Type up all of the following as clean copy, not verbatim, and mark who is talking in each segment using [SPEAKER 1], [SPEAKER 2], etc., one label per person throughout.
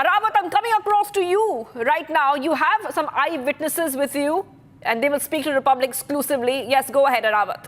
[SPEAKER 1] Arawat, I'm coming across to you right now. You have some eyewitnesses with you, and they will speak to Republic exclusively. Yes, go ahead, Arawat.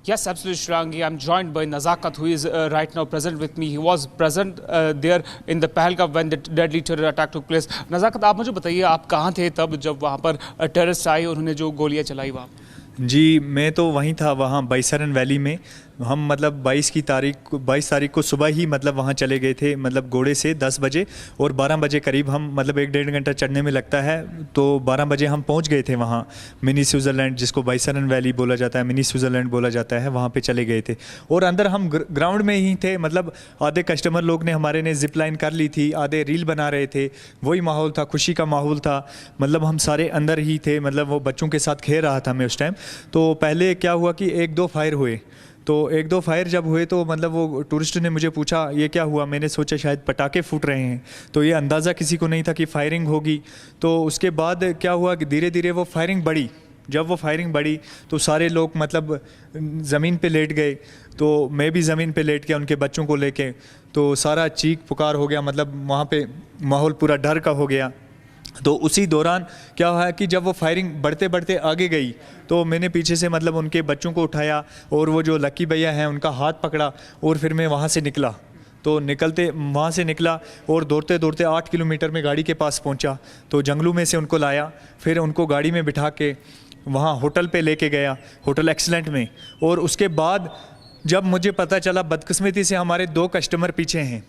[SPEAKER 2] Yes, absolutely, Shrangi. I'm joined by Nazakat, who is right now present with me. He was present there in the Pahalgam when the deadly terror attack took place. Nazakat, आप मुझे बताइए, आप कहाँ थे तब जब वहाँ पर टेररिस्ट आए और उन्होंने जो गोलियाँ चलाई वहाँ?
[SPEAKER 3] जी, मैं तो वहीं था, वहाँ बाईसरन वैली में। हम मतलब 22 तारीख को सुबह ही मतलब वहाँ चले गए थे, मतलब घोड़े से 10 बजे, और 12 बजे करीब हम मतलब 1-1.5 घंटा चढ़ने में लगता है, तो 12 बजे हम पहुँच गए थे वहाँ मिनी स्विट्ज़रलैंड, जिसको बाईसरन वैली बोला जाता है, मिनी स्विट्ज़रलैंड बोला जाता है, वहाँ पे चले गए थे। और अंदर हम ग्राउंड में ही थे, मतलब आधे कस्टमर लोग ने हमारे ने जिप लाइन कर ली थी, आधे रील बना रहे थे, वही माहौल था, खुशी का माहौल था। मतलब हम सारे अंदर ही थे, मतलब वो बच्चों के साथ खेल रहा था मैं उस टाइम। तो पहले क्या हुआ कि 1-2 फायर हुए, तो 1-2 फायर जब हुए तो मतलब वो टूरिस्ट ने मुझे पूछा ये क्या हुआ, मैंने सोचा शायद पटाखे फूट रहे हैं, तो ये अंदाज़ा किसी को नहीं था कि फायरिंग होगी। तो उसके बाद क्या हुआ कि धीरे धीरे वो फायरिंग बढ़ी। जब वो फायरिंग बढ़ी तो सारे लोग मतलब ज़मीन पे लेट गए, तो मैं भी ज़मीन पे लेट गया उनके बच्चों को लेके। तो सारा चीख पुकार हो गया, मतलब वहाँ पे माहौल पूरा डर का हो गया। तो उसी दौरान क्या हुआ कि जब वो फायरिंग बढ़ते बढ़ते आगे गई तो मैंने पीछे से मतलब उनके बच्चों को उठाया और वो जो लक्की भैया हैं उनका हाथ पकड़ा, और फिर मैं वहाँ से निकला। तो वहाँ से निकला और दौड़ते दौड़ते 8 किलोमीटर में गाड़ी के पास पहुँचा, तो जंगलों में से उनको लाया, फिर उनको गाड़ी में बिठा के वहाँ होटल पे लेके गया, होटल एक्सीलेंट में। और उसके बाद जब मुझे पता चला बदकिस्मती से हमारे 2 कस्टमर पीछे हैं,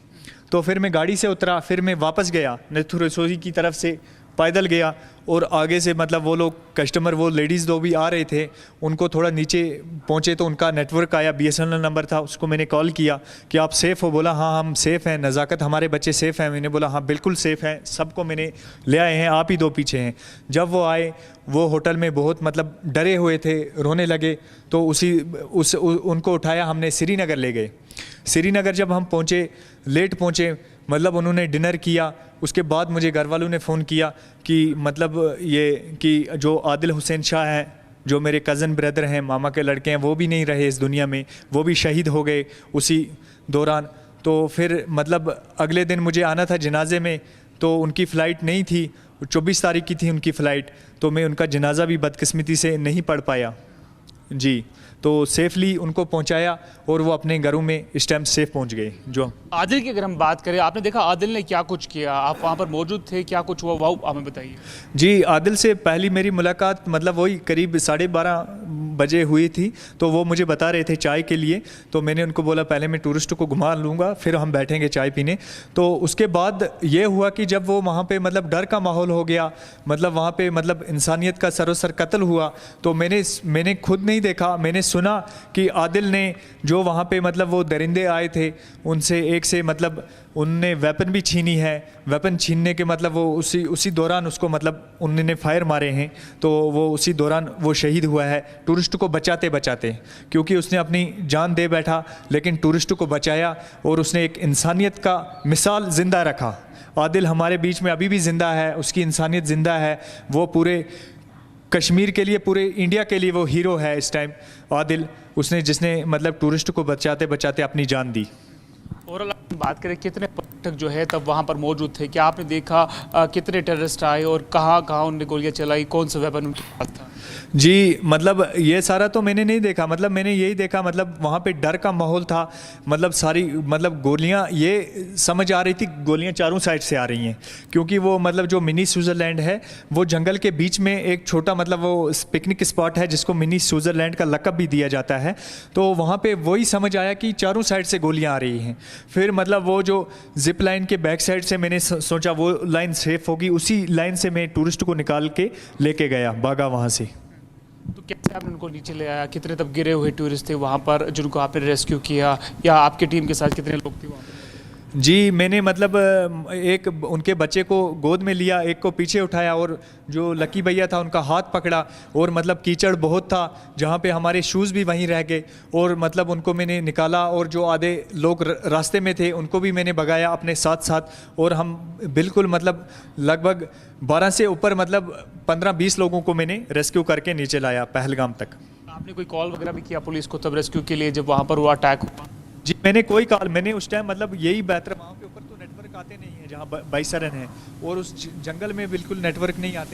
[SPEAKER 3] तो फिर मैं गाड़ी से उतरा, फिर मैं वापस गया नेथु रसोई की तरफ से पैदल गया, और आगे से मतलब वो लोग कस्टमर, वो लेडीज़ 2 भी आ रहे थे, उनको थोड़ा नीचे पहुँचे तो उनका नेटवर्क आया, BSNL नंबर था, उसको मैंने कॉल किया कि आप सेफ़ हो? बोला हाँ हम सेफ़ हैं। नज़ाकत हमारे बच्चे सेफ़ हैं? मैंने बोला हाँ बिल्कुल सेफ़ हैं, सबको मैंने ले आए हैं, आप ही 2 पीछे हैं। जब वो आए, वो होटल में बहुत मतलब डरे हुए थे, रोने लगे, तो उनको उठाया, हमने श्रीनगर ले गए। श्रीनगर जब हम पहुँचे, लेट पहुँचे, मतलब उन्होंने डिनर किया। उसके बाद मुझे घर वालों ने फ़ोन किया कि मतलब ये कि जो आदिल हुसैन शाह हैं, जो मेरे कज़न ब्रदर हैं, मामा के लड़के हैं, वो भी नहीं रहे इस दुनिया में, वो भी शहीद हो गए उसी दौरान। तो फिर मतलब अगले दिन मुझे आना था जनाजे में, तो उनकी फ़्लाइट नहीं थी, 24 तारीख की थी उनकी फ़्लाइट, तो मैं उनका जनाजा भी बदकिस्मती से नहीं पढ़ पाया जी। तो सेफली उनको पहुंचाया और वो अपने घरों में इस टाइम सेफ पहुंच गए। जो
[SPEAKER 2] आदिल की अगर हम बात करें, आपने देखा आदिल ने क्या कुछ किया, आप वहाँ पर मौजूद थे, क्या कुछ हुआ वो हमें बताइए।
[SPEAKER 3] जी, आदिल से पहली मेरी मुलाकात मतलब वही करीब 12:30 बजे हुई थी, तो वो मुझे बता रहे थे चाय के लिए, तो मैंने उनको बोला पहले मैं टूरिस्ट को घुमा लूँगा, फिर हम बैठेंगे चाय पीने। तो उसके बाद ये हुआ कि जब वो वहाँ पे मतलब डर का माहौल हो गया, मतलब वहाँ पे मतलब इंसानियत का सरोसर कत्ल हुआ, तो मैंने खुद नहीं देखा, मैंने सुना कि आदिल ने जो वहाँ पे मतलब वो दरिंदे आए थे उनसे एक से मतलब उनने वेपन भी छीनी है, वेपन छीनने के मतलब वो उसी दौरान उसको मतलब उन्होंने फायर मारे हैं, तो वो उसी दौरान वो शहीद हुआ है टूरिस्ट को बचाते बचाते, क्योंकि उसने अपनी जान दे बैठा लेकिन टूरिस्ट को बचाया और उसने एक इंसानियत का मिसाल ज़िंदा रखा। आदिल हमारे बीच में अभी भी ज़िंदा है, उसकी इंसानियत ज़िंदा है, वो पूरे कश्मीर के लिए, पूरे इंडिया के लिए वो हीरो है इस टाइम आदिल, जिसने मतलब टूरिस्ट को बचाते बचाते अपनी जान दी।
[SPEAKER 2] ओवरऑल बात करें, कितने पर्यटक जो है तब वहाँ पर मौजूद थे, क्या आपने देखा कितने टेररिस्ट आए और कहाँ कहाँ उन्होंने गोलियाँ चलाई, कौन सा वेपन उनके पास था?
[SPEAKER 3] जी, मतलब ये सारा तो मैंने नहीं देखा, मतलब मैंने यही देखा मतलब वहाँ पे डर का माहौल था, मतलब सारी मतलब गोलियाँ, ये समझ आ रही थी गोलियाँ चारों साइड से आ रही हैं, क्योंकि वो मतलब जो मिनी स्विट्ज़रलैंड है वो जंगल के बीच में एक छोटा मतलब वो पिकनिक स्पॉट है जिसको मिनी स्विट्ज़रलैंड का लक़ब भी दिया जाता है। तो वहाँ पे वही समझ आया कि चारों साइड से गोलियाँ आ रही हैं। फिर मतलब वो जो जिप लाइन के बैक साइड से मैंने सोचा वो लाइन सेफ़ होगी, उसी लाइन से मैं टूरिस्ट को निकाल के लेके गया, भागा वहाँ से।
[SPEAKER 2] तो कैसे आपने उनको नीचे ले आया, कितने तब गिरे हुए टूरिस्ट थे वहाँ पर जिनको आपने रेस्क्यू किया, या आपकी टीम के साथ कितने लोग थे वहाँ पर?
[SPEAKER 3] जी, मैंने मतलब एक उनके बच्चे को गोद में लिया, एक को पीछे उठाया, और जो लकी भैया था उनका हाथ पकड़ा, और मतलब कीचड़ बहुत था जहाँ पे हमारे शूज़ भी वहीं रह गए, और मतलब उनको मैंने निकाला, और जो आधे लोग रास्ते में थे उनको भी मैंने भगाया अपने साथ साथ, और हम बिल्कुल मतलब लगभग 12 से ऊपर मतलब 15-20 लोगों को मैंने रेस्क्यू करके नीचे लाया पहलगाम तक।
[SPEAKER 2] आपने कोई कॉल वगैरह भी किया पुलिस को तब रेस्क्यू के लिए जब वहाँ पर वो अटैक हुआ?
[SPEAKER 3] जी मैंने कोई कॉल, मैंने उस टाइम मतलब यही बेहतर, वहाँ के ऊपर तो नेटवर्क आते नहीं है जहाँ बाईसरन है, और उस जंगल में बिल्कुल नेटवर्क नहीं आते।